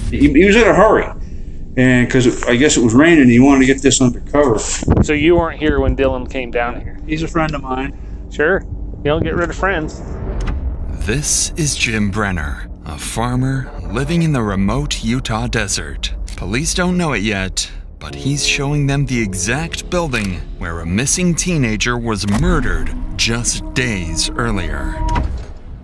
He was in a hurry, and because I guess it was raining, he wanted to get this undercover. So you weren't here when Dylan came down here? He's a friend of mine. Sure. You don't get rid of friends. This is Jim Brenner, a farmer living in the remote Utah desert. Police don't know it yet, but he's showing them the exact building where a missing teenager was murdered just days earlier.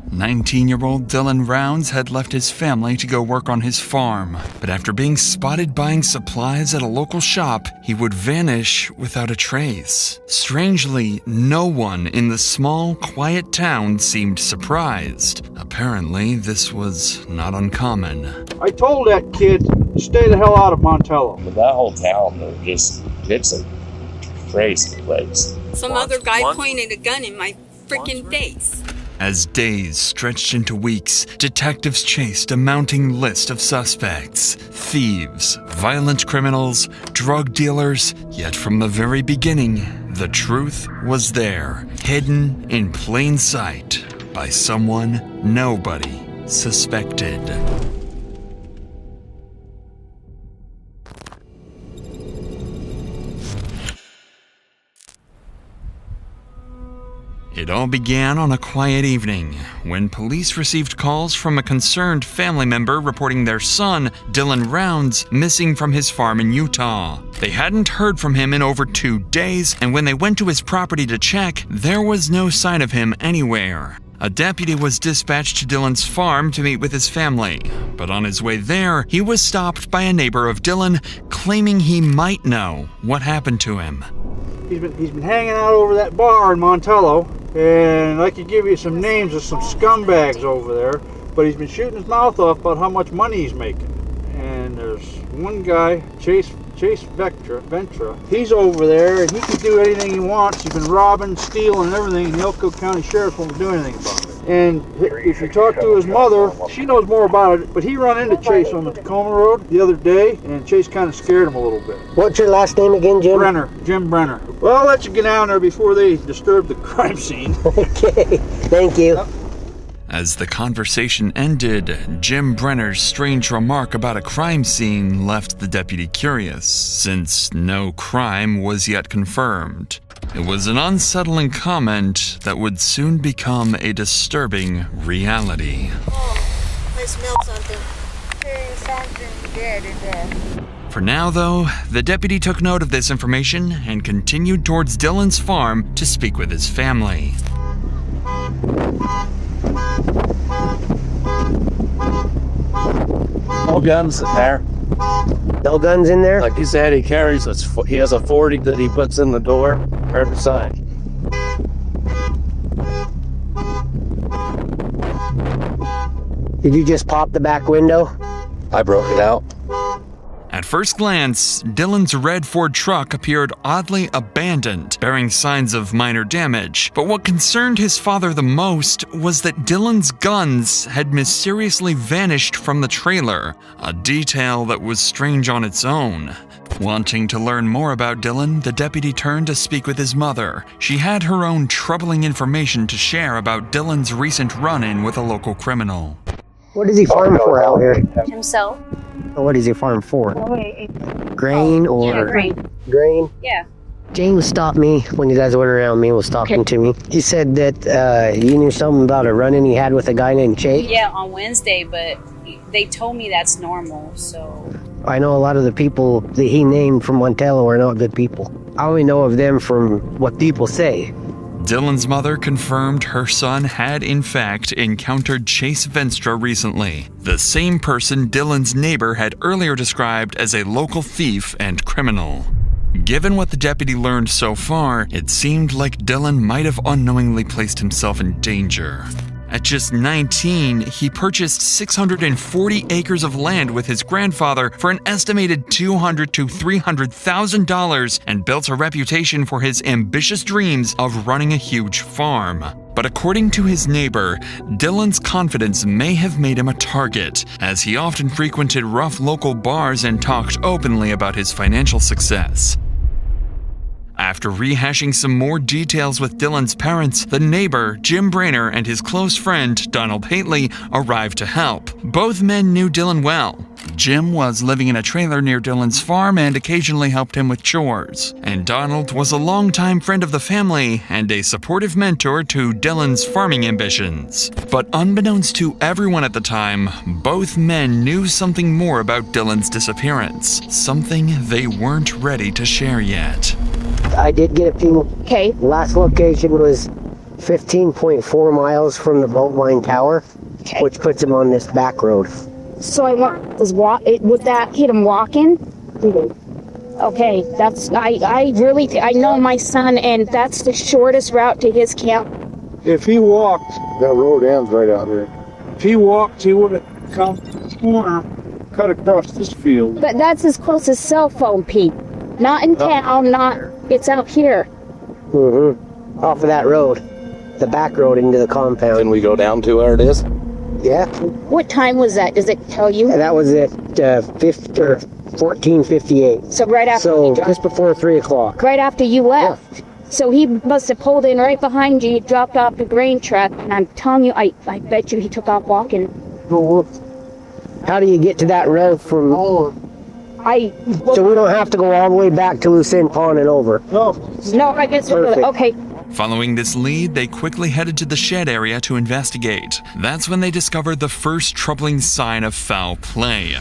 19-year-old Dylan Rounds had left his family to go work on his farm, but after being spotted buying supplies at a local shop, he would vanish without a trace. Strangely, no one in the small, quiet town seemed surprised. Apparently, this was not uncommon. I told that kid to stay the hell out of Montello. But that whole town, it's a crazy place. Some other guy pointed a gun in my freaking face. As days stretched into weeks, detectives chased a mounting list of suspects. Thieves, violent criminals, drug dealers, yet from the very beginning, the truth was there, hidden in plain sight by someone nobody suspected. It all began on a quiet evening when police received calls from a concerned family member reporting their son, Dylan Rounds, missing from his farm in Utah. They hadn't heard from him in over 2 days, and when they went to his property to check, there was no sign of him anywhere. A deputy was dispatched to Dylan's farm to meet with his family, but on his way there, he was stopped by a neighbor of Dylan, claiming he might know what happened to him. He's been hanging out over that bar in Montello, and I could give you some names of some scumbags over there, but he's been shooting his mouth off about how much money he's making. And there's one guy, Chase Ventra. He's over there, and he can do anything he wants. He's been robbing, stealing, and everything, and the Elko County Sheriff won't do anything about it. And if you talk to his mother, she knows more about it, but he run into Chase on the Tacoma Road the other day, and Chase kind of scared him a little bit. What's your last name again, Jim? Brenner, Jim Brenner. Well, I'll let you get down there before they disturb the crime scene. Okay, thank you. As the conversation ended, Jim Brenner's strange remark about a crime scene left the deputy curious, since no crime was yet confirmed. It was an unsettling comment that would soon become a disturbing reality. Oh, I smell something. There's something dead in there. For now, though, the deputy took note of this information and continued towards Dylan's farm to speak with his family. No guns in there. No guns in there? Like he said, he has a 40 that he puts in the door every side. Did you just pop the back window? I broke it out. At first glance, Dylan's red Ford truck appeared oddly abandoned, bearing signs of minor damage. But what concerned his father the most was that Dylan's guns had mysteriously vanished from the trailer, a detail that was strange on its own. Wanting to learn more about Dylan, the deputy turned to speak with his mother. She had her own troubling information to share about Dylan's recent run-in with a local criminal. What does he farm for out here? Himself. What does he farm for? Grain or? Yeah, grain. Grain? Yeah. James stopped me when you guys went around me, was talking to me. He said that you knew something about a run-in he had with a guy named Chase? Yeah, on Wednesday, but they told me that's normal, so... I know a lot of the people that he named from Montello are not good people. I only know of them from what people say. Dylan's mother confirmed her son had, in fact, encountered Chase Venstra recently, the same person Dylan's neighbor had earlier described as a local thief and criminal. Given what the deputy learned so far, it seemed like Dylan might have unknowingly placed himself in danger. At just 19, he purchased 640 acres of land with his grandfather for an estimated $200,000 to $300,000 and built a reputation for his ambitious dreams of running a huge farm. But according to his neighbor, Dylan's confidence may have made him a target, as he often frequented rough local bars and talked openly about his financial success. After rehashing some more details with Dylan's parents, the neighbor, Jim Brenner, and his close friend, Donald Haitley, arrived to help. Both men knew Dylan well. Jim was living in a trailer near Dylan's farm and occasionally helped him with chores. And Donald was a longtime friend of the family and a supportive mentor to Dylan's farming ambitions. But unbeknownst to everyone at the time, both men knew something more about Dylan's disappearance. Something they weren't ready to share yet. I did get a few. Okay. Last location was 15.4 miles from the Beltline Tower, which puts him on this back road. So would that hit him walking? Okay, that's, I know my son, and that's the shortest route to his camp. If he walked, That road ends right out here. if he walked, he would have come this corner, cut across this field. But that's his closest cell phone, Pete. Not in town, it's out here. Off of that road. The back road into the compound. Can we go down to where it is? Yeah. What time was that? Does it tell you? And that was at 14:58. So right after So you dropped, just before 3 o'clock. right after you left. So he must have pulled in right behind you, dropped off the grain truck, and I'm telling you, I bet you he took off walking. How do you get to that road from? So we don't have to go all the way back to Lucerne Pond and over. No, I guess Perfect. okay. Following this lead, they quickly headed to the shed area to investigate. That's when they discovered the first troubling sign of foul play.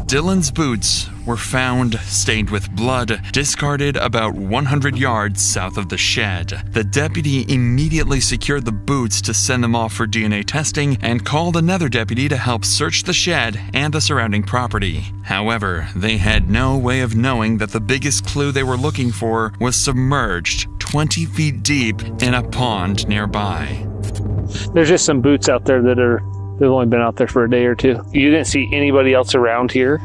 Dylan's boots were found stained with blood, discarded about 100 yards south of the shed. The deputy immediately secured the boots to send them off for DNA testing and called another deputy to help search the shed and the surrounding property. However, they had no way of knowing that the biggest clue they were looking for was submerged 20 feet deep in a pond nearby. There's just some boots out there they've only been out there for a day or two. You didn't see anybody else around here?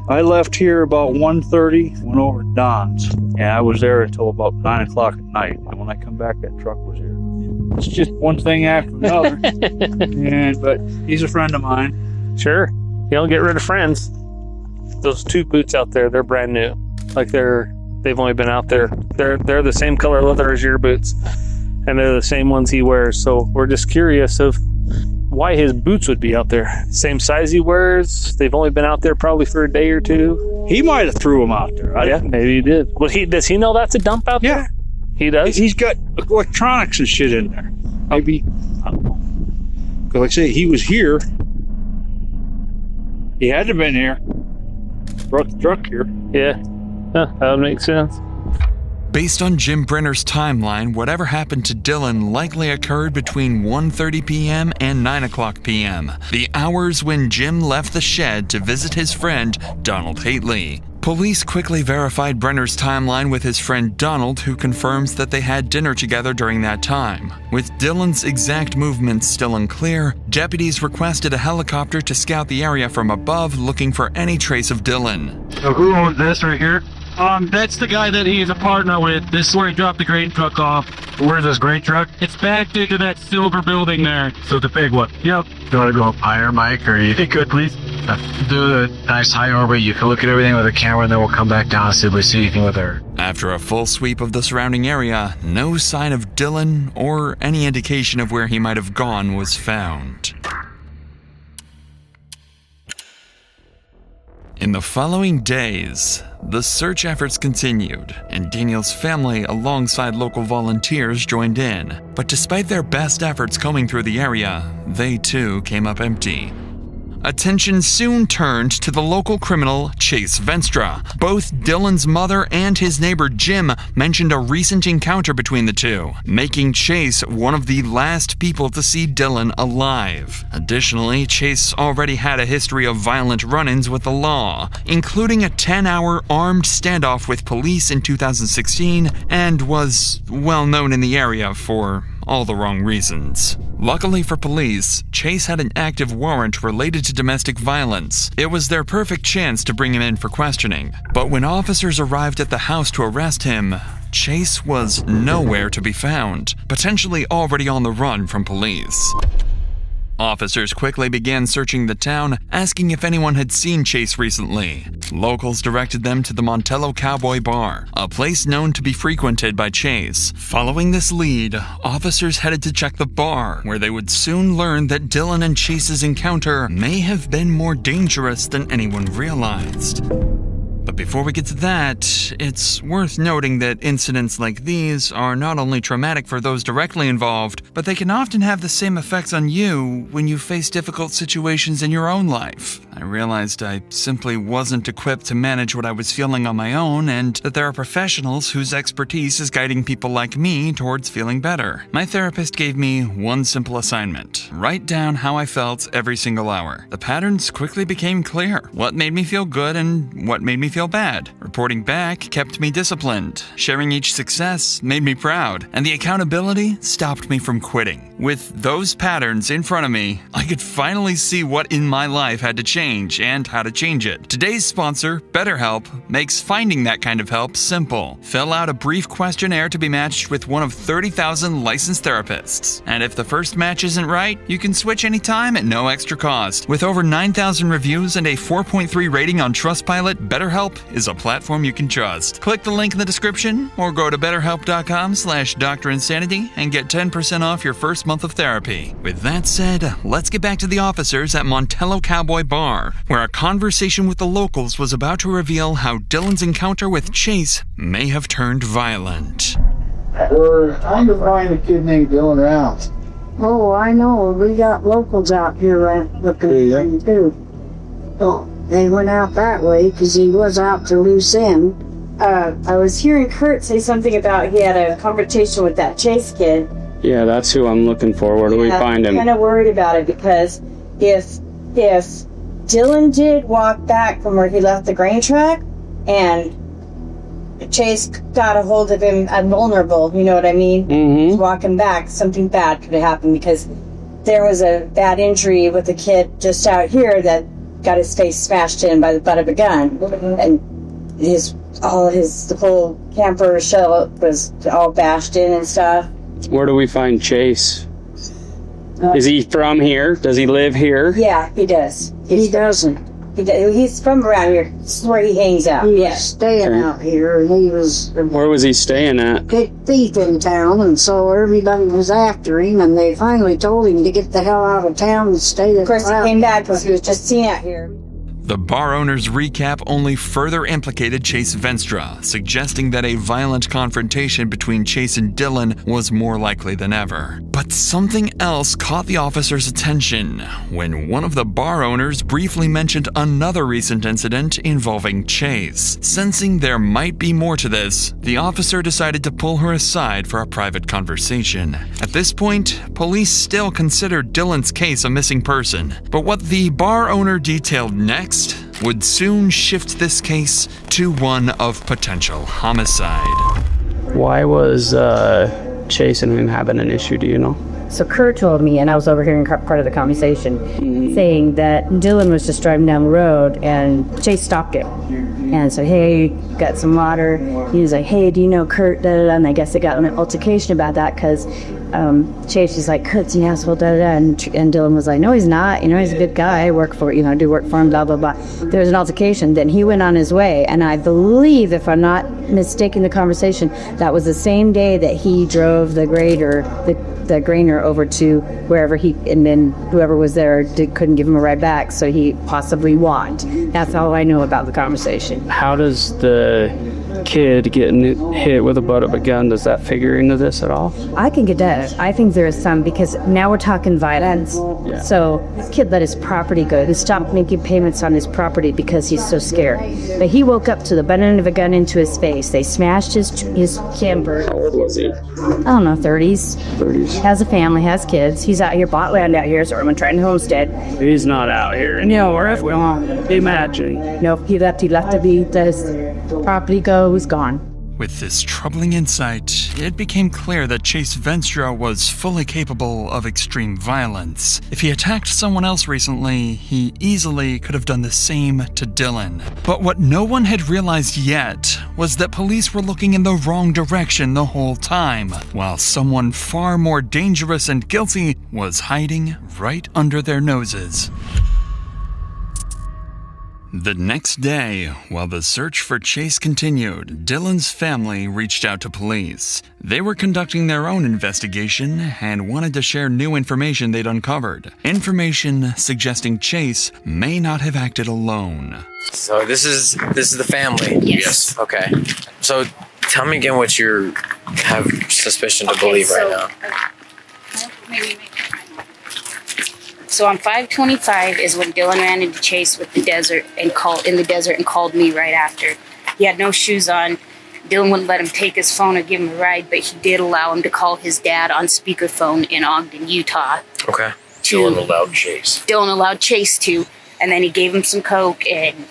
I left here about 1:30, went over to Don's, and I was there until about 9 o'clock at night. And when I come back, that truck was here. It's just one thing after another. But he's a friend of mine. Sure. You don't get rid of friends. Those two boots out there, they're brand new. Like they've only been out there. They're the same color leather as your boots, and they're the same ones he wears. So we're just curious of why his boots would be out there. Same size he wears. They've only been out there probably for a day or two. He might have threw him out there. Yeah, maybe he did. Well, does he know that's a dump out Yeah. there? He does? He's got electronics and shit in there. Maybe, I don't know. 'Cause like I say, he was here. He had to have been here. Brought the truck here. Yeah. Huh, that would make sense. Based on Jim Brenner's timeline, whatever happened to Dylan likely occurred between 1:30 p.m. and 9 o'clock p.m., the hours when Jim left the shed to visit his friend, Donald Hately. Police quickly verified Brenner's timeline with his friend Donald, who confirms that they had dinner together during that time. With Dylan's exact movements still unclear, deputies requested a helicopter to scout the area from above, looking for any trace of Dylan. So who owns this right here? That's the guy that he is a partner with. This is where he dropped the grain truck off. Where's this grain truck? It's back into that silver building there. So the big one. Yep. You want to go up higher, Mike, or you could, please? Do the nice high orbit. You can look at everything with a camera, and then we'll come back down and see if we see anything with her. After a full sweep of the surrounding area, no sign of Dylan or any indication of where he might have gone was found. In the following days, the search efforts continued, and Daniel's family alongside local volunteers joined in. But despite their best efforts combing through the area, they too came up empty. Attention soon turned to the local criminal Chase Venstra. Both Dylan's mother and his neighbor Jim mentioned a recent encounter between the two, making Chase one of the last people to see Dylan alive. Additionally, Chase already had a history of violent run-ins with the law, including a 10-hour armed standoff with police in 2016, and was well known in the area for all the wrong reasons. Luckily for police, Chase had an active warrant related to domestic violence. It was their perfect chance to bring him in for questioning. But when officers arrived at the house to arrest him, Chase was nowhere to be found, potentially already on the run from police. Officers quickly began searching the town, asking if anyone had seen Chase recently. Locals directed them to the Montello Cowboy Bar, a place known to be frequented by Chase. Following this lead, officers headed to check the bar, where they would soon learn that Dylan and Chase's encounter may have been more dangerous than anyone realized. But before we get to that, it's worth noting that incidents like these are not only traumatic for those directly involved, but they can often have the same effects on you when you face difficult situations in your own life. I realized I simply wasn't equipped to manage what I was feeling on my own, and that there are professionals whose expertise is guiding people like me towards feeling better. My therapist gave me one simple assignment: write down how I felt every single hour. The patterns quickly became clear: what made me feel good and what made me feel bad. Reporting back kept me disciplined. Sharing each success made me proud. And the accountability stopped me from quitting. With those patterns in front of me, I could finally see what in my life had to change and how to change it. Today's sponsor, BetterHelp, makes finding that kind of help simple. Fill out a brief questionnaire to be matched with one of 30,000 licensed therapists. And if the first match isn't right, you can switch anytime at no extra cost. With over 9,000 reviews and a 4.3 rating on Trustpilot, BetterHelp is a platform you can trust. Click the link in the description or go to betterhelp.com/DrInsanity and get 10% off your first month of therapy. With that said, let's get back to the officers at Montello Cowboy Bar, where a conversation with the locals was about to reveal how Dylan's encounter with Chase may have turned violent. We're trying to find a kid named Dylan Rounds. Oh, I know. We got locals out here looking for him, too. Oh, they went out that way because he was out to loose end. I was hearing Kurt say something about he had a conversation with that Chase kid. Yeah, that's who I'm looking for. Where do we find him? I'm kind of worried about it because if Dylan did walk back from where he left the grain truck and Chase got a hold of him vulnerable, you know what I mean? Mm-hmm. He's walking back, something bad could have happened because there was a bad injury with a kid just out here that got his face smashed in by the butt of a gun, and the whole camper shell was all bashed in and stuff. Where do we find Chase? Is he from here? Does he live here? Yeah, he does. He doesn't. He's from around here. This is where he hangs out. He was staying out here, and he was... Where was he staying at? Big thief in town, and so everybody was after him, and they finally told him to get the hell out of town and stay there. Of course, he came back because he was just seen out here. The bar owner's recap only further implicated Chase Venstra, suggesting that a violent confrontation between Chase and Dylan was more likely than ever. But something else caught the officer's attention when one of the bar owners briefly mentioned another recent incident involving Chase. Sensing there might be more to this, the officer decided to pull her aside for a private conversation. At this point, police still considered Dylan's case a missing person, but what the bar owner detailed next would soon shift this case to one of potential homicide. Why was Chase and him having an issue, do you know? So Kurt told me, and I was overhearing part of the conversation, saying that Dylan was just driving down the road and Chase stopped him. And so, hey, got some water. He was like, hey, do you know Kurt? Da, da, da. And I guess they got an altercation about that because Chase was like, Kurt's an asshole, da, da, da. And Dylan was like, no, he's not. You know, he's a good guy. I work for, I do work for him, blah, blah, blah. There was an altercation. Then he went on his way. And I believe, if I'm not mistaken the conversation, that was the same day that he drove the grader, the grainer over to wherever and then whoever was there couldn't give him a ride back, so he possibly walked. That's all I know about the conversation. How does the kid getting hit with the butt of a gun, does that figure into this at all? I think it does. I think there is some, because now we're talking violence. Yeah. So this kid let his property go. He stopped making payments on his property because he's so scared. But he woke up to the butt end of a gun into his face. They smashed his camper. How old was he? I don't know, 30s. 30s. Has a family, has kids. He's out here, bought land out here, so I'm trying to homestead. He's not out here. No, or if we want, imagine. Nope, he left to be his property go, he's gone. With this troubling insight, it became clear that Chase Venstra was fully capable of extreme violence. If he attacked someone else recently, he easily could have done the same to Dylan. But what no one had realized yet was that police were looking in the wrong direction the whole time, while someone far more dangerous and guilty was hiding right under their noses. The next day, while the search for Chase continued, Dylan's family reached out to police. They were conducting their own investigation and wanted to share new information they'd uncovered. Information suggesting Chase may not have acted alone. So this is the family? Yes. Okay. So tell me again what you have suspicion to believe right now. So on 525 is when Dylan ran into Chase with the desert and called me right after. He had no shoes on. Dylan wouldn't let him take his phone or give him a ride, but he did allow him to call his dad on speakerphone in Ogden, Utah. Okay. Dylan allowed Chase. Dylan allowed Chase to, and then he gave him some coke, and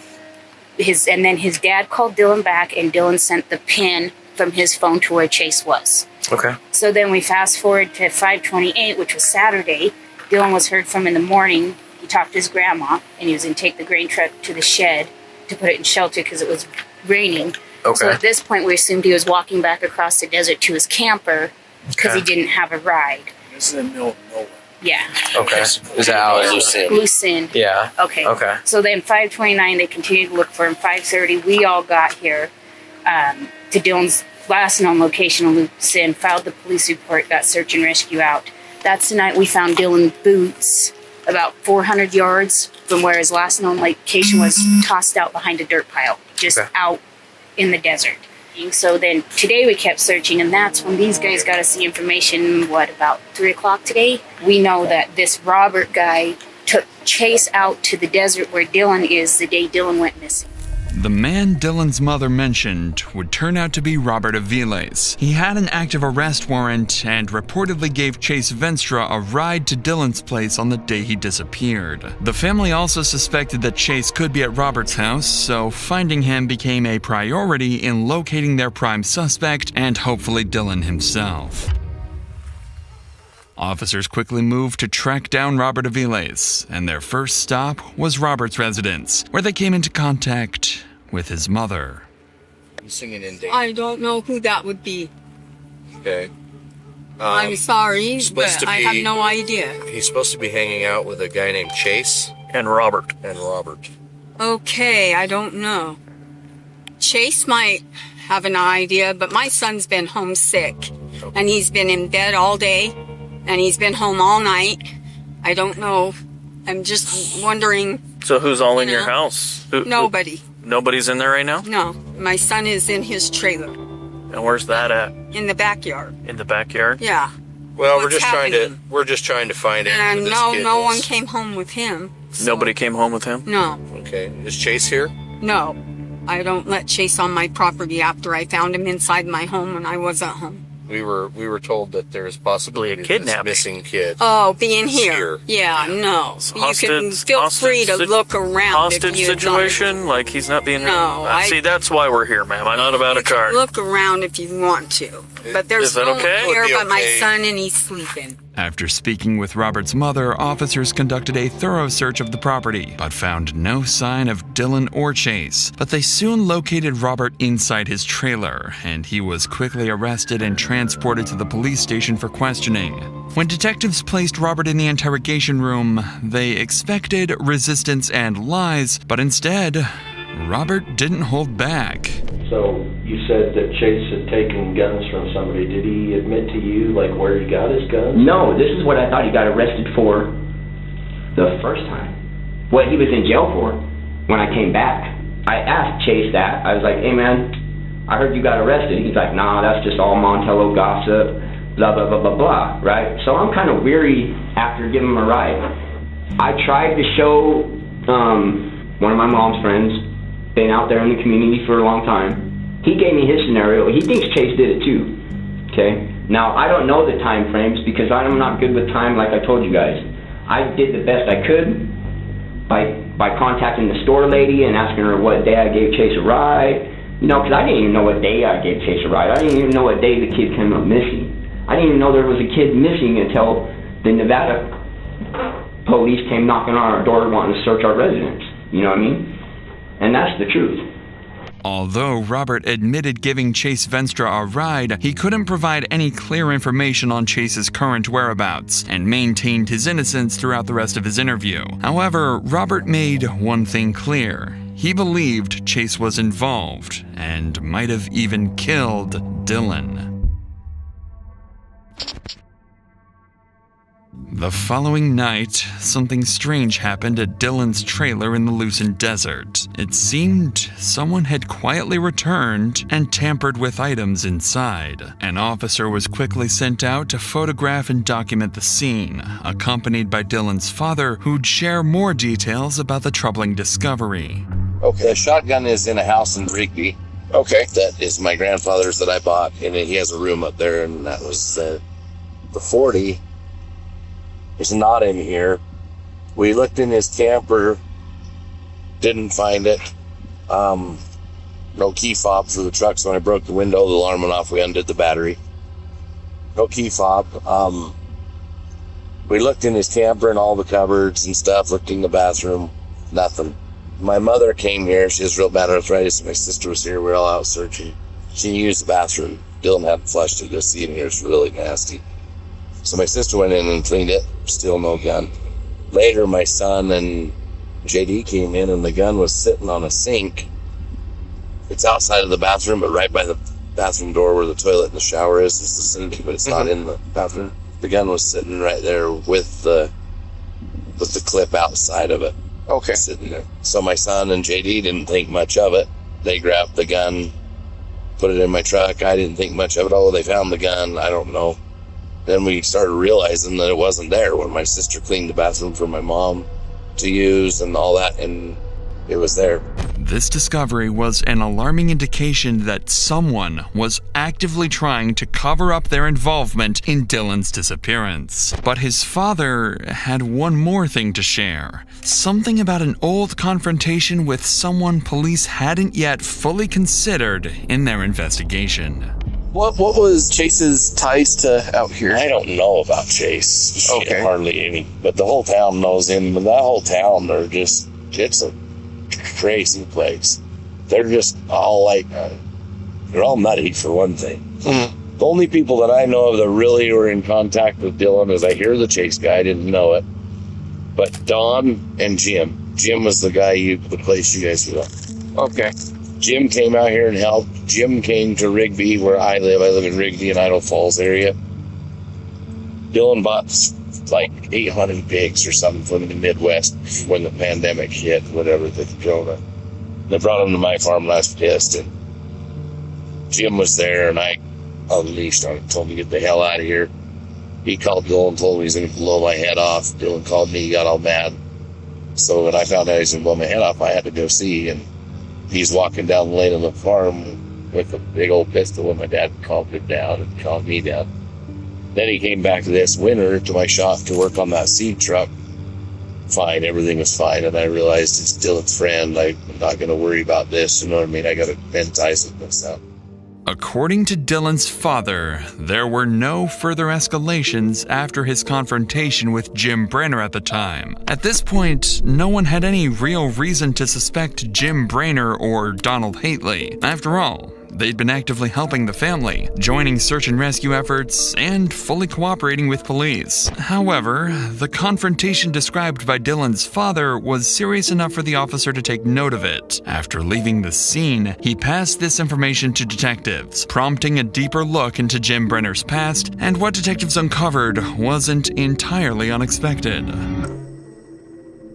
then his dad called Dylan back, and Dylan sent the pin from his phone to where Chase was. Okay. So then we fast forward to 528, which was Saturday. Dylan was heard from in the morning. He talked to his grandma, and he was going to take the grain truck to the shed to put it in shelter because it was raining. Okay. So at this point, we assumed he was walking back across the desert to his camper because he didn't have a ride. This is in the middle of nowhere. Yeah. Okay. Is that how it was? Lucin. Yeah. Okay. Okay. So then 529, they continued to look for him. 530, we all got here to Dylan's last known location in Lucin, filed the police report, got search and rescue out. That's the night we found Dylan's boots about 400 yards from where his last known location was, tossed out behind a dirt pile, just out in the desert. So then today we kept searching, and that's when these guys got us the information, about 3 o'clock today? We know that this Robert guy took Chase out to the desert where Dylan is the day Dylan went missing. The man Dylan's mother mentioned would turn out to be Robert Aviles. He had an active arrest warrant and reportedly gave Chase Venstra a ride to Dylan's place on the day he disappeared. The family also suspected that Chase could be at Robert's house, so finding him became a priority in locating their prime suspect and hopefully Dylan himself. Officers quickly moved to track down Robert Aviles, and their first stop was Robert's residence, where they came into contact with his mother. He's singing in danger. I don't know who that would be. Okay. I'm sorry, but I have no idea. He's supposed to be hanging out with a guy named Chase. And Robert. Okay, I don't know. Chase might have an idea, but my son's been homesick. And he's been in bed all day. And he's been home all night. I don't know. I'm just wondering. So who's all in your house? Nobody. Nobody's in there right now? No. My son is in his trailer. And where's that at? In the backyard. In the backyard? Yeah. Well, we're just trying to find out. And no one came home with him. So. Nobody came home with him? No. Okay. Is Chase here? No. I don't let Chase on my property after I found him inside my home when I was at home. We were told that there's possibly a kidnapping. Missing kid. Oh, being here. Yeah, no. You can feel free to look around. Hostage situation? Like he's not being... No. See, that's why we're here, ma'am. I'm not about a car. Look around if you want to. But there's no one here but my son, and he's sleeping. After speaking with Robert's mother, officers conducted a thorough search of the property, but found no sign of Dylan or Chase. But they soon located Robert inside his trailer, and he was quickly arrested and transported to the police station for questioning. When detectives placed Robert in the interrogation room, they expected resistance and lies, but instead, Robert didn't hold back. So you said that Chase had taken guns from somebody. Did he admit to you, where he got his guns? No, this is what I thought he got arrested for the first time. What he was in jail for when I came back. I asked Chase that. I was like, hey, man, I heard you got arrested. He's like, nah, that's just all Montello gossip, blah, blah, blah, blah, blah, right? So I'm kind of weary after giving him a ride. I tried to show one of my mom's friends, been out there in the community for a long time. He gave me his scenario. He thinks Chase did it too. Okay? Now, I don't know the time frames because I'm not good with time like I told you guys. I did the best I could by contacting the store lady and asking her what day I gave Chase a ride. You know, because I didn't even know what day I gave Chase a ride. I didn't even know what day the kid came up missing. I didn't even know there was a kid missing until the Nevada police came knocking on our door wanting to search our residence. You know what I mean? And that's the truth. Although Robert admitted giving Chase Venstra a ride, he couldn't provide any clear information on Chase's current whereabouts and maintained his innocence throughout the rest of his interview. However, Robert made one thing clear. He believed Chase was involved and might have even killed Dylan. The following night, something strange happened at Dylan's trailer in the Lucent Desert. It seemed someone had quietly returned and tampered with items inside. An officer was quickly sent out to photograph and document the scene, accompanied by Dylan's father, who'd share more details about the troubling discovery. Okay, the shotgun is in a house in Rigby. Okay. That is my grandfather's that I bought, and he has a room up there, and that was the 40. It's not in here. We looked in his camper, didn't find it. No key fob for the truck, so when I broke the window, the alarm went off, we undid the battery. No key fob. We looked in his camper and all the cupboards and stuff, looked in the bathroom, nothing. My mother came here, she has real bad arthritis, my sister was here, we were all out searching. She used the bathroom. Dylan hadn't flushed it, just seeing here, it's really nasty. So my sister went in and cleaned it, still no gun. Later, my son and JD came in and the gun was sitting on a sink. It's outside of the bathroom, but right by the bathroom door where the toilet and the shower is the sink, but it's not in the bathroom. The gun was sitting right there with the clip outside of it. Okay. Sitting there. So my son and JD didn't think much of it. They grabbed the gun, put it in my truck. I didn't think much of it. Oh, they found the gun. I don't know. Then we started realizing that it wasn't there when my sister cleaned the bathroom for my mom to use and all that, and it was there. This discovery was an alarming indication that someone was actively trying to cover up their involvement in Dylan's disappearance. But his father had one more thing to share. Something about an old confrontation with someone police hadn't yet fully considered in their investigation. What was Chase's ties to out here? I don't know about Chase. Okay. Hardly any. But the whole town knows him. But that whole town, it's a crazy place. They're just all like, they're all nutty for one thing. Mm-hmm. The only people that I know of that really were in contact with Dylan is I hear the Chase guy, I didn't know it. But Don and Jim. Jim was the guy the place you guys were on. Okay. Jim came out here and helped. Jim came to Rigby, where I live. I live in Rigby and Idaho Falls area. Dylan bought like 800 pigs or something from the Midwest when the pandemic hit, whatever, the corona. They brought them to my farm last pissed, and Jim was there, and I unleashed on him, told him to get the hell out of here. He called Dylan and told him he was going to blow my head off. Dylan called me, he got all mad. So when I found out he was going to blow my head off, I had to go see, and he's walking down the lane of the farm with a big old pistol, and my dad calmed him down and calmed me down. Then he came back this winter to my shop to work on that seed truck. Fine, everything was fine, and I realized it's Dylan's friend. I'm not going to worry about this, you know what I mean? I got to bend ties with myself. According to Dylan's father, there were no further escalations after his confrontation with Jim Brenner at the time. At this point, no one had any real reason to suspect Jim Brenner or Donald Hately. After all, they'd been actively helping the family, joining search and rescue efforts, and fully cooperating with police. However, the confrontation described by Dylan's father was serious enough for the officer to take note of it. After leaving the scene, he passed this information to detectives, prompting a deeper look into Jim Brenner's past, and what detectives uncovered wasn't entirely unexpected.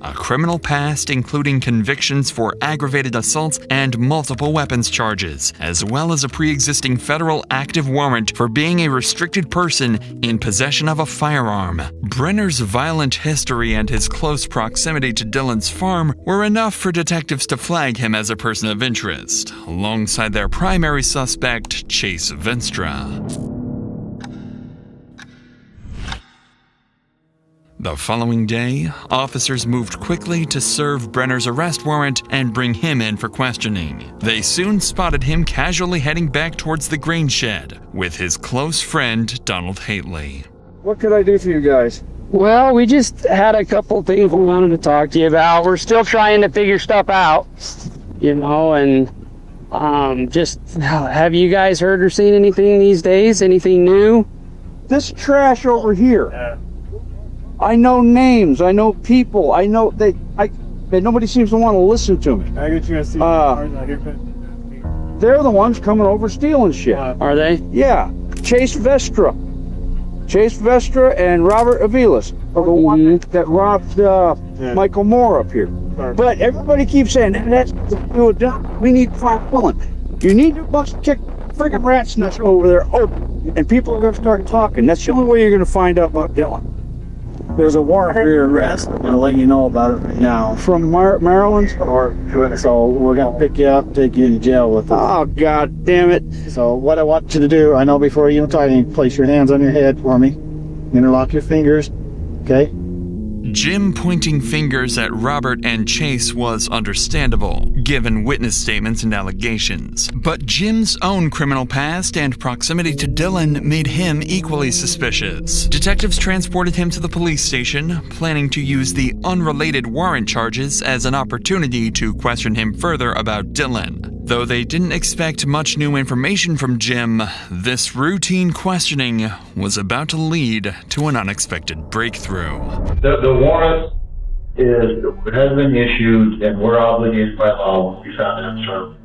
A criminal past including convictions for aggravated assaults and multiple weapons charges, as well as a pre-existing federal active warrant for being a restricted person in possession of a firearm. Brenner's violent history and his close proximity to Dylan's farm were enough for detectives to flag him as a person of interest, alongside their primary suspect, Chase Venstra. The following day, officers moved quickly to serve Brenner's arrest warrant and bring him in for questioning. They soon spotted him casually heading back towards the grain shed with his close friend, Donald Haitley. What could I do for you guys? Well, we just had a couple things we wanted to talk to you about. We're still trying to figure stuff out, and just have you guys heard or seen anything these days? Anything new? This trash over here. I know names. I know people. I know nobody seems to want to listen to me. I get you a seat. They're the ones coming over stealing shit. Are they? Yeah. Chase Vestra and Robert Aviles are the one that robbed Michael Moore up here. But everybody keeps saying we need to find Dylan. You need to kick friggin' rat's nest over there open, and people are going to start talking. That's the only way you're going to find out about Dylan. There's a warrant for your arrest. I'm going to let you know about it right now. From Maryland? So we're going to pick you up, take you to jail with us. Oh, God damn it. So what I want you to do, I know before you tie anything, place your hands on your head for me. Interlock your fingers, okay? Jim pointing fingers at Robert and Chase was understandable, given witness statements and allegations. But Jim's own criminal past and proximity to Dylan made him equally suspicious. Detectives transported him to the police station, planning to use the unrelated warrant charges as an opportunity to question him further about Dylan. Though they didn't expect much new information from Jim, this routine questioning was about to lead to an unexpected breakthrough. The warrant has been issued, and we're obligated by law when we found that service.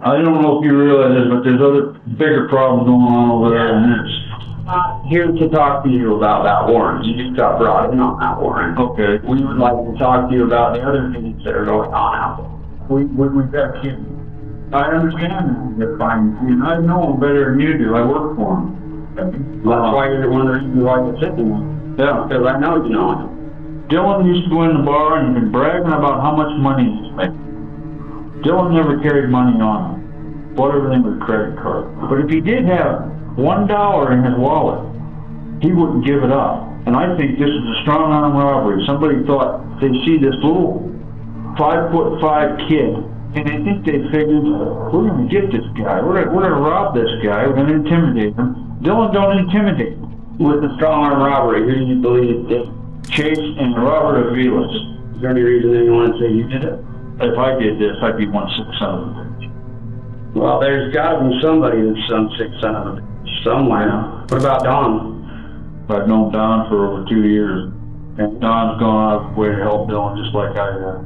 I don't know if you realize this, but there's other bigger problems going on over there than this. I'm not here to talk to you about that warrant. You just got brought in on that warrant. Okay. We would like to talk to you about the other things that are going on out there. We've got kids. I understand that. And I know them better than you do. I work for them. That's why you're one of the reasons why you're sitting there. Yeah. Because I know you know him. Dylan used to go in the bar and been bragging about how much money he's making. Dylan never carried money on him. Bought everything with a credit card. But if he did have $1 in his wallet, he wouldn't give it up. And I think this is a strong arm robbery. Somebody thought they'd see this little 5'5" kid, and they think they figured, we're going to get this guy. We're going to rob this guy. We're going to intimidate him. Dylan don't intimidate. With the strong arm robbery, who do you believe did? Chase and Robert Aviles. Is there any reason anyone would say you did it? If I did this, I'd be one sick son of a bitch. Well, there's got to be somebody that's some sick son of a bitch somewhere. What about Don? I've known Don for over 2 years, and Don's gone out of his way to help Dylan just like I have.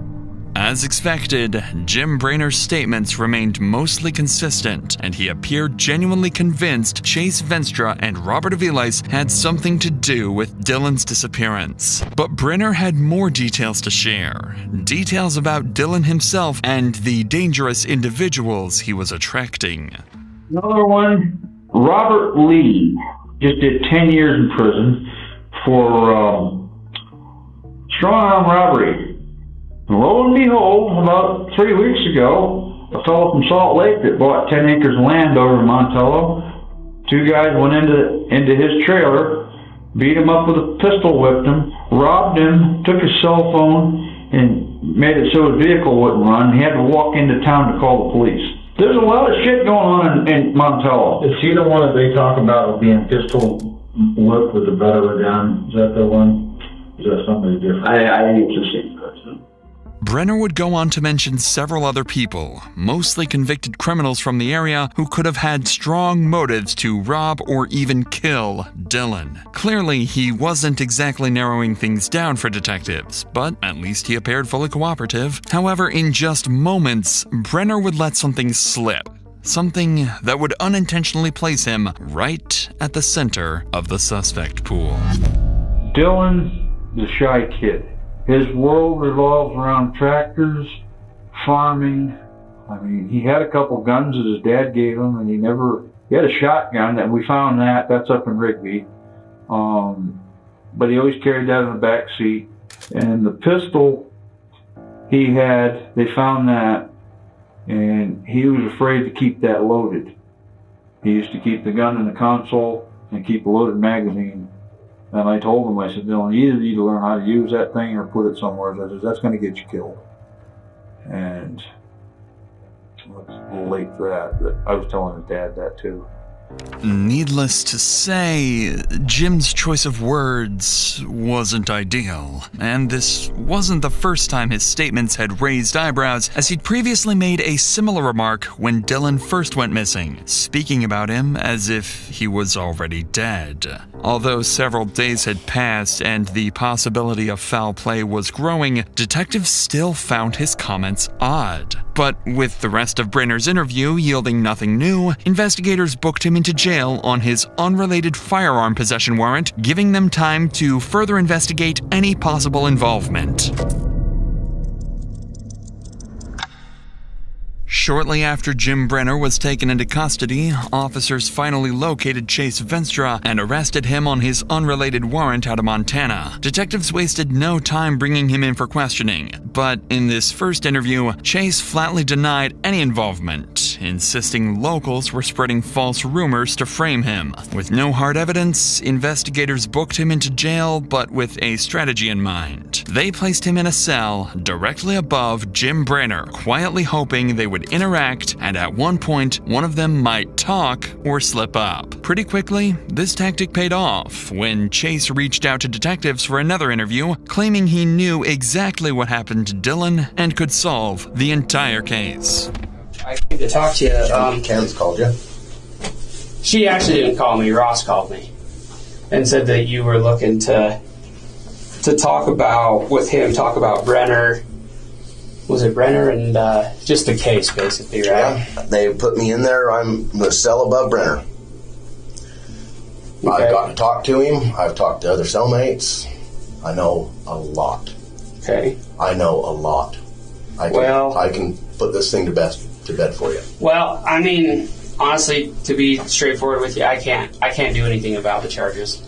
As expected, Jim Brainer's statements remained mostly consistent, and he appeared genuinely convinced Chase Venstra and Robert Aviles had something to do with Dylan's disappearance. But Brainer had more details to share. Details about Dylan himself and the dangerous individuals he was attracting. Another one, Robert Lee, just did 10 years in prison for strong arm robbery. And lo and behold, about 3 weeks ago, a fellow from Salt Lake that bought 10 acres of land over in Montello, 2 guys went into his trailer, beat him up with a pistol, whipped him, robbed him, took his cell phone, and made it so his vehicle wouldn't run. He had to walk into town to call the police. There's a lot of shit going on in Montello. Is he the one that they talk about being pistol whipped with the butt of a gun? Is that the one? Is that somebody different? I think it's the same person. Brainer would go on to mention several other people, mostly convicted criminals from the area who could have had strong motives to rob or even kill Dylan. Clearly, he wasn't exactly narrowing things down for detectives, but at least he appeared fully cooperative. However, in just moments, Brainer would let something slip. Something that would unintentionally place him right at the center of the suspect pool. Dylan's the shy kid. His world revolves around tractors, farming. I mean, he had a couple guns that his dad gave him, and he had a shotgun, and we found that's up in Rigby. But he always carried that in the back seat. And the pistol they found that, and he was afraid to keep that loaded. He used to keep the gun in the console and keep a loaded magazine And I told him, I said, Dylan, you either need to learn how to use that thing or put it somewhere. I said, that's going to get you killed. And it's a little late for that, but I was telling his dad that too. Needless to say, Jim's choice of words wasn't ideal, and this wasn't the first time his statements had raised eyebrows, as he'd previously made a similar remark when Dylan first went missing, speaking about him as if he was already dead. Although several days had passed and the possibility of foul play was growing, detectives still found his comments odd. But with the rest of Brenner's interview yielding nothing new, investigators booked him into jail on his unrelated firearm possession warrant, giving them time to further investigate any possible involvement. Shortly after Jim Brenner was taken into custody, officers finally located Chase Venstra and arrested him on his unrelated warrant out of Montana. Detectives wasted no time bringing him in for questioning, but in this first interview, Chase flatly denied any involvement, insisting locals were spreading false rumors to frame him. With no hard evidence, investigators booked him into jail, but with a strategy in mind. They placed him in a cell directly above Jim Brenner, quietly hoping they would interact, and at one point, one of them might talk or slip up. Pretty quickly, this tactic paid off when Chase reached out to detectives for another interview, claiming he knew exactly what happened to Dylan and could solve the entire case. I came to talk to you. Cam's called you? She actually didn't call me. Ross called me and said that you were looking to talk about Brenner. Was it Brenner and just the case, basically, right? Yeah, they put me in there. I'm the cell above Brenner. Okay. I've gotten to talk to him. I've talked to other cellmates. I know a lot. Okay. I know a lot. I can put this thing to bed for you. Well, I mean, honestly, to be straightforward with you, I can't do anything about the charges.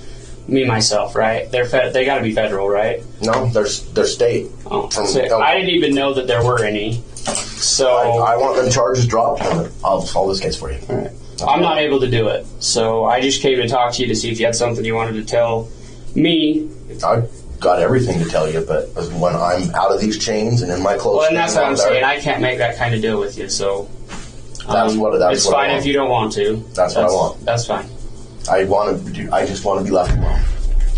Me myself, right? They got to be federal, right? No, they're state. Oh, so I didn't even know that there were any. So I want them charges dropped, and I'll solve this case for you. All right. I'm not able to do it, so I just came to talk to you to see if you had something you wanted to tell me. I've got everything to tell you, but when I'm out of these chains and in my clothes, well, and that's what I'm saying. I can't make that kind of deal with you, so it's fine if you don't want to. That's what I want. That's fine. I just want to be left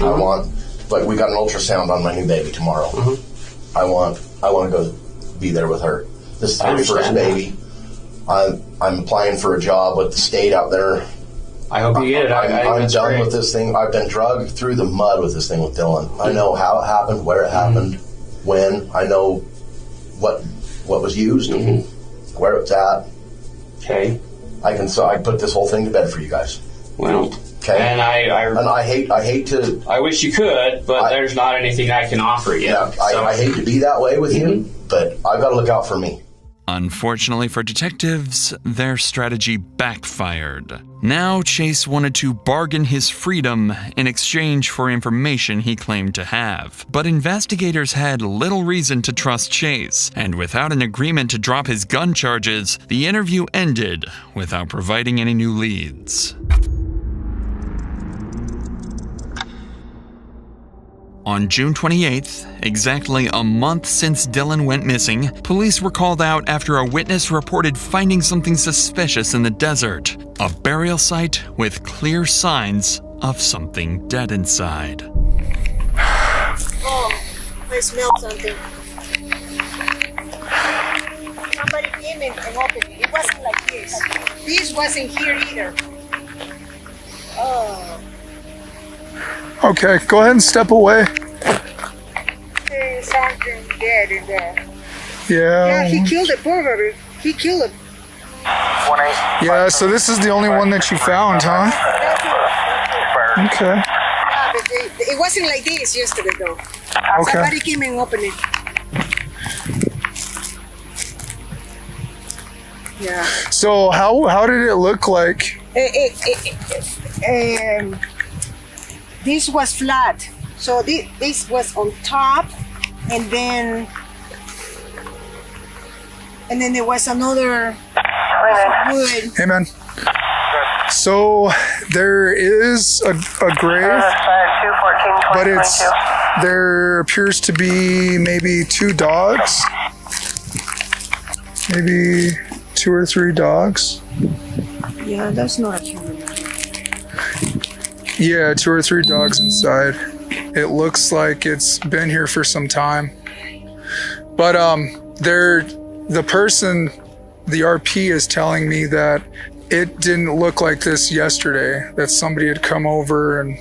alone. We got an ultrasound on my new baby tomorrow. I want to go be there with her. This is her first baby. I'm applying for a job with the state out there. I hope you get it. I'm done with this thing. I've been dragged through the mud with this thing with Dylan. I know how it happened, where it happened, when. I know what was used, where it's at. Okay. I put this whole thing to bed for you guys. Well, okay. And I hate to. I wish you could, but there's not anything I can offer you. Yeah, I hate to be that way with you, but I've got to look out for me. Unfortunately for detectives, their strategy backfired. Now Chase wanted to bargain his freedom in exchange for information he claimed to have. But investigators had little reason to trust Chase, and without an agreement to drop his gun charges, the interview ended without providing any new leads. On June 28th, exactly a month since Dylan went missing, police were called out after a witness reported finding something suspicious in the desert. A burial site with clear signs of something dead inside. Oh, I smell something. Somebody came in and opened it. It wasn't like this. This wasn't here either. Oh. Okay, go ahead and step away. There's something dead in there. Yeah. Yeah, he killed it, poor baby. He killed it. Yeah, so this is the only one that you found, huh? Okay. Yeah, but it wasn't like this yesterday, though. Okay. Somebody came and opened it. Yeah. So how did it look like? This was flat, so this was on top, and then there was another wood. Hey man. So There is a grave, but there appears to be maybe 2 dogs, maybe 2 or 3 dogs. Yeah, that's not a human. Yeah, 2 or 3 dogs inside. It looks like it's been here for some time. But the person, the RP is telling me that it didn't look like this yesterday, that somebody had come over and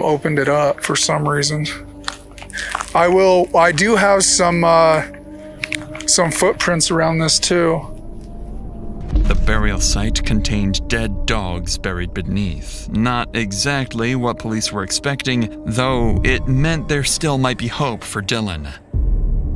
opened it up for some reason. I do have some footprints around this too. The burial site contained dead dogs buried beneath. Not exactly what police were expecting, though it meant there still might be hope for Dylan.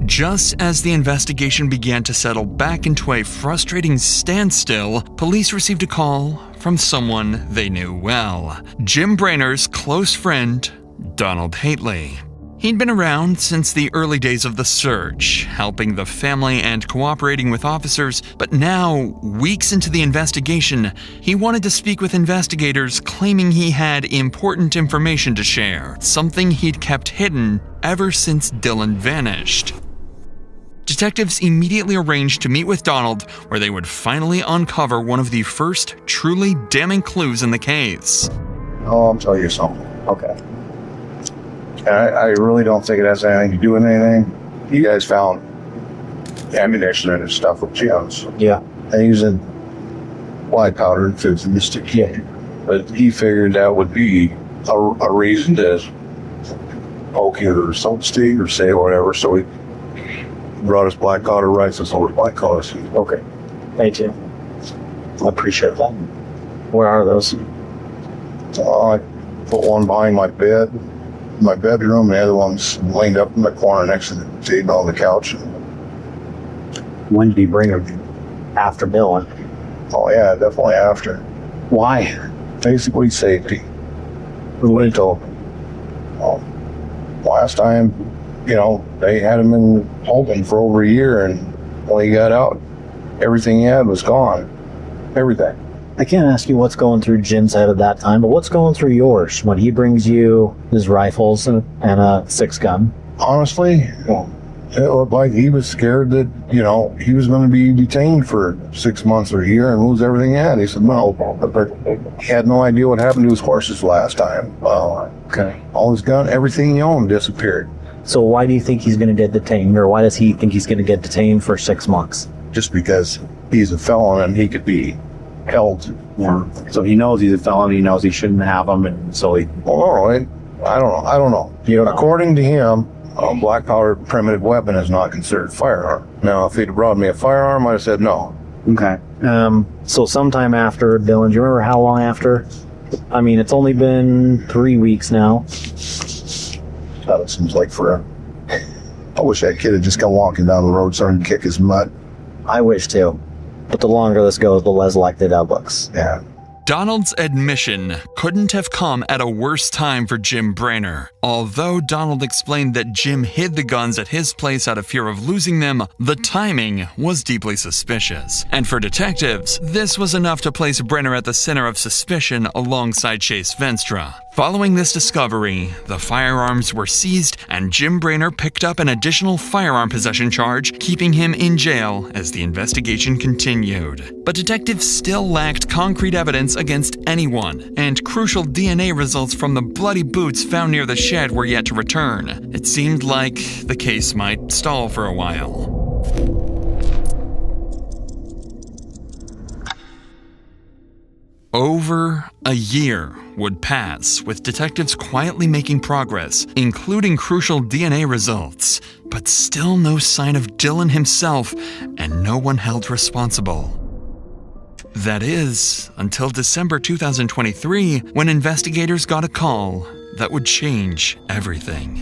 Just as the investigation began to settle back into a frustrating standstill, police received a call from someone they knew well. Jim Brainer's close friend, Donald Hately. He'd been around since the early days of the search, helping the family and cooperating with officers, but now, weeks into the investigation, he wanted to speak with investigators claiming he had important information to share, something he'd kept hidden ever since Dylan vanished. Detectives immediately arranged to meet with Donald, where they would finally uncover one of the first truly damning clues in the case. Oh, I'll tell you something. Okay. I really don't think it has anything to do with anything. You guys found ammunition and stuff with Jim's. Yeah. And using white powder and fits in the stick. Yeah. But he figured that would be a reason to poke you or so to speak or say whatever. So he brought us black powder rice and sold us black powder. Okay. Thank you. I appreciate that. Where are those? I put one behind my bed, my bedroom, and the other one's laid up in the corner next to the table on the couch. When did he bring them? After Dylan? Oh yeah, definitely after. Why? Basically safety. Until last time, you know, they had him in holding for over a year, and when he got out, everything he had was gone. Everything. I can't ask you what's going through Jim's head at that time, but what's going through yours when he brings you his rifles and a 6-gun? Honestly, it looked like he was scared that, you know, he was going to be detained for 6 months or a year and lose everything he had. He said, no, but he had no idea what happened to his horses last time. Okay. All his gun, everything he owned disappeared. So why do you think he's going to get detained, or why does he think he's going to get detained for 6 months? Just because he's a felon and he could be held. Yeah. So he knows he's a felon, he knows he shouldn't have them, and so he... Well, I don't know. You know, according to him, a black powder primitive weapon is not considered a firearm. Now, if he'd brought me a firearm, I'd have said no. Okay. So sometime after, Dylan, do you remember how long after? I mean, it's only been 3 weeks now. That seems like forever. I wish that kid had just come walking down the road starting to kick his mud. I wish too. But the longer this goes, the less likely that looks. Yeah. Donald's admission couldn't have come at a worse time for Jim Brainer. Although Donald explained that Jim hid the guns at his place out of fear of losing them, the timing was deeply suspicious. And for detectives, this was enough to place Brainer at the center of suspicion alongside Chase Venstra. Following this discovery, the firearms were seized and Jim Brainer picked up an additional firearm possession charge, keeping him in jail as the investigation continued. But detectives still lacked concrete evidence against anyone, and crucial DNA results from the bloody boots found near the shed were yet to return. It seemed like the case might stall for a while. Over a year would pass, with detectives quietly making progress, including crucial DNA results, but still no sign of Dylan himself, and no one held responsible. That is, until December 2023, when investigators got a call that would change everything.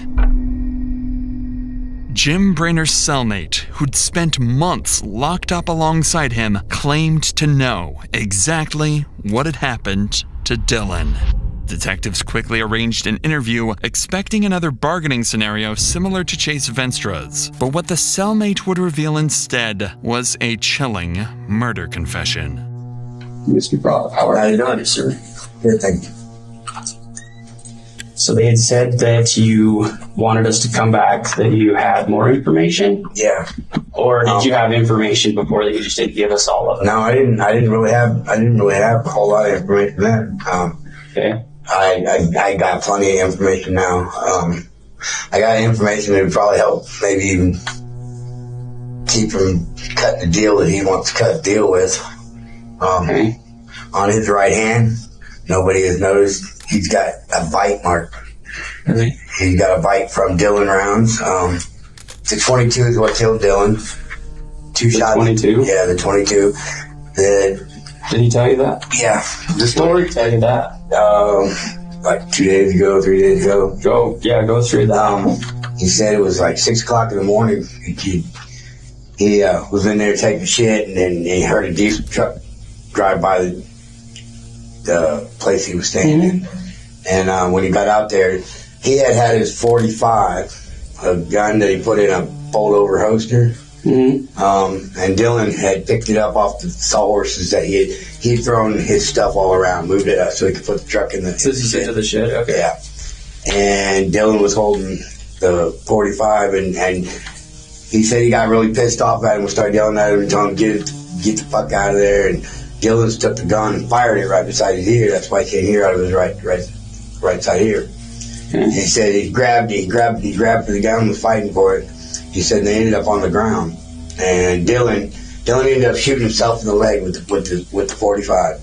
Jim Brainer's cellmate, who'd spent months locked up alongside him, claimed to know exactly what had happened to Dylan. Detectives quickly arranged an interview, expecting another bargaining scenario similar to Chase Venstra's. But what the cellmate would reveal instead was a chilling murder confession. Mr. Broad. How are you doing, sir? Good, thank you. So they had said that you wanted us to come back, that you had more information? Yeah. Or did you have information before that you just didn't give us all of it? No, I didn't really have a whole lot of information then. Okay. I got plenty of information now. I got information that would probably help maybe even keep him cutting the deal that he wants to cut the deal with. Okay. On his right hand, nobody has noticed, he's got a bite mark. Really? He's got a bite from Dylan rounds. The 22 is what killed Dylan. Two shots. 22? Yeah, the 22. Did he tell you that? Yeah. The story tell you that? Like 3 days ago. Go through that. He said it was like 6 o'clock in the morning. He was in there taking shit, and then he heard a diesel truck drive by the place he was staying in. And when he got out there, he had his 45, a gun that he put in a fold-over holster. And Dylan had picked it up off the sawhorses that he'd thrown his stuff all around, moved it up so he could put the truck in the shed. To the shed, okay. Yeah. And Dylan was holding the 45, and he said he got really pissed off at him and started yelling at him and telling him get the fuck out of there. And Dylan took the gun and fired it right beside his ear. That's why he can't hear out of his right side ear. And he said he grabbed for the gun and was fighting for it. He said they ended up on the ground, and Dylan ended up shooting himself in the leg with the 45.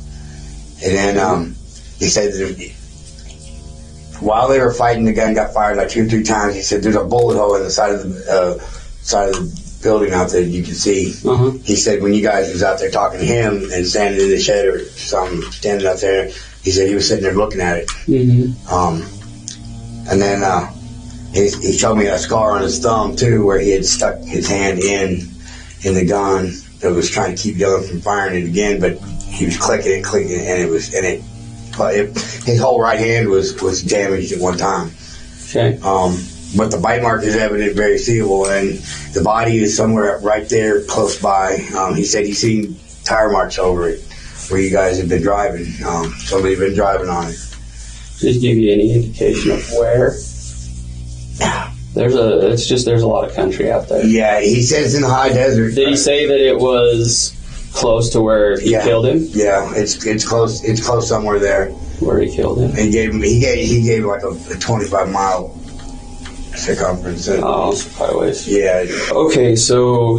And then he said that while they were fighting, the gun got fired like 2 or 3 times. He said there's a bullet hole in the side of the building out there you can see. He said when you guys was out there talking to him and standing in the shed or something, standing out there, he said he was sitting there looking at it. And then he showed me a scar on his thumb too, where he had stuck his hand in the gun that was trying to keep Dylan from firing it again, but he was clicking it, and his whole right hand was damaged at one time. Okay. But the bite mark is evident, very seeable, and the body is somewhere right there close by. He said he's seen tire marks over it where you guys have been driving. Somebody had been driving on it. Did he give you any indication of where? There's a lot of country out there. Yeah, he said it's in the high desert. Did he say that it was close to where he killed him? Yeah, it's close. It's close somewhere there where he killed him. He gave like a 25-mile circumference. Oh, so quite a ways. Yeah. Okay, so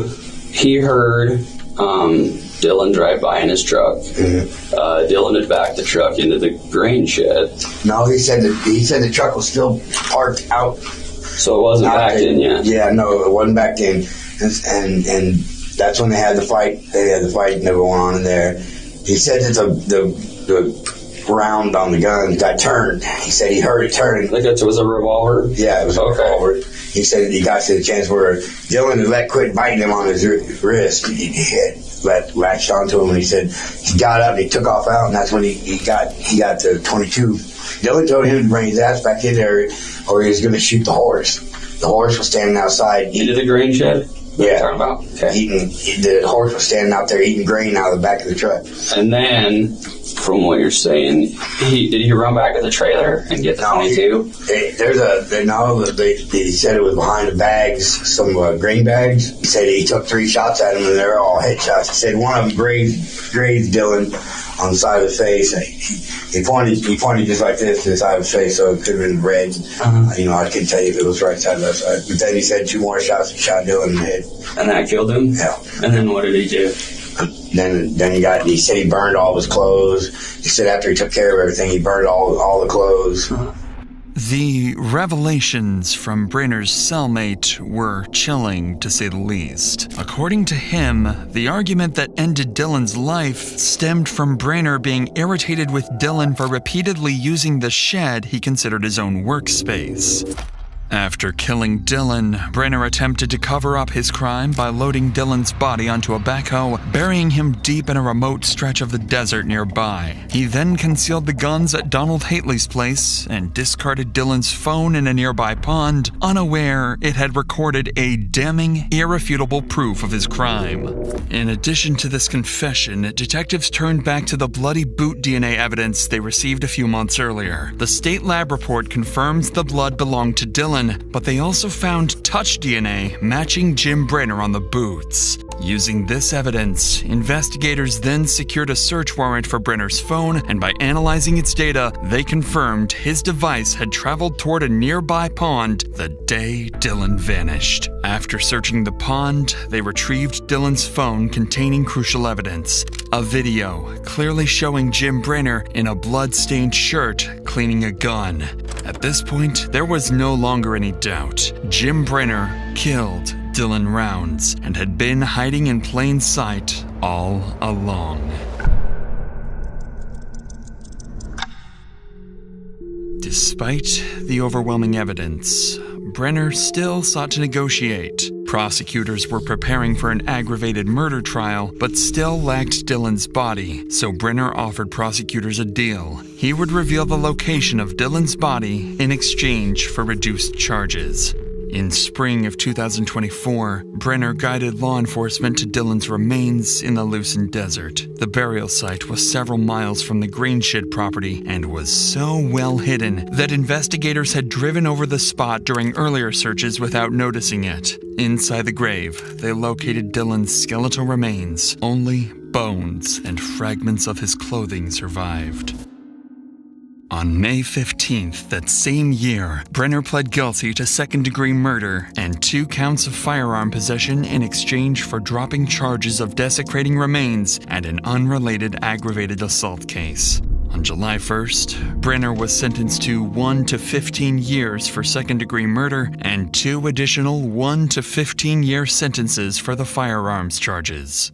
he heard Dylan drive by in his truck. Dylan had backed the truck into the grain shed. No, he said the truck was still parked out. So it wasn't backed in yet? Yeah, no, it wasn't backed in. And that's when they had the fight. They had the fight and they were going on in there. He said that the round on the gun got turned. He said he heard it turn. Like it was a revolver? Yeah, it was a revolver. He said he got to the chance where Dylan had quit biting him on his wrist. He had latched onto him, and he said he got up and he took off out, and that's when he got the 22. Dylan told him to bring his ass back in there or he was going to shoot the horse. The horse was standing outside. Into the grain shed? Yeah. About? Okay. The horse was standing out there eating grain out of the back of the truck. And then, from what you're saying, did he run back to the trailer and get the 22? He said it was behind the bags, some grain bags. He said he took 3 shots at him and they were all headshots. He said one of them grazed Dylan on the side of the face. He pointed just like this to the side of his face, so it could have been red. I couldn't tell you if it was right side or left side. But then he said 2 more shots and shot Dylan in the head. And that killed him? Yeah. And then what did he do? Then he said he burned all his clothes. He said after he took care of everything, he burned all the clothes. The revelations from Brayner's cellmate were chilling, to say the least. According to him, the argument that ended Dylan's life stemmed from Brayner being irritated with Dylan for repeatedly using the shed he considered his own workspace. After killing Dylan, Brenner attempted to cover up his crime by loading Dylan's body onto a backhoe, burying him deep in a remote stretch of the desert nearby. He then concealed the guns at Donald Hately's place and discarded Dylan's phone in a nearby pond, unaware it had recorded a damning, irrefutable proof of his crime. In addition to this confession, detectives turned back to the bloody boot DNA evidence they received a few months earlier. The state lab report confirms the blood belonged to Dylan, but they also found touch DNA matching Jim Brenner on the boots. Using this evidence, investigators then secured a search warrant for Brenner's phone, and by analyzing its data, they confirmed his device had traveled toward a nearby pond the day Dylan vanished. After searching the pond, they retrieved Dylan's phone containing crucial evidence. A video clearly showing Jim Brenner in a blood-stained shirt cleaning a gun. At this point, there was no longer any doubt. Jim Brenner killed Dylan Rounds and had been hiding in plain sight all along. Despite the overwhelming evidence, Brenner still sought to negotiate. Prosecutors were preparing for an aggravated murder trial, but still lacked Dylan's body, so Brenner offered prosecutors a deal. He would reveal the location of Dylan's body in exchange for reduced charges. In spring of 2024, Brenner guided law enforcement to Dylan's remains in the Lucin Desert. The burial site was several miles from the Greenshed property and was so well hidden that investigators had driven over the spot during earlier searches without noticing it. Inside the grave, they located Dylan's skeletal remains. Only bones and fragments of his clothing survived. On May 15th that same year, Brenner pled guilty to second-degree murder and 2 counts of firearm possession in exchange for dropping charges of desecrating remains and an unrelated aggravated assault case. On July 1st, Brenner was sentenced to 1 to 15 years for second-degree murder and 2 additional 1 to 15-year sentences for the firearms charges.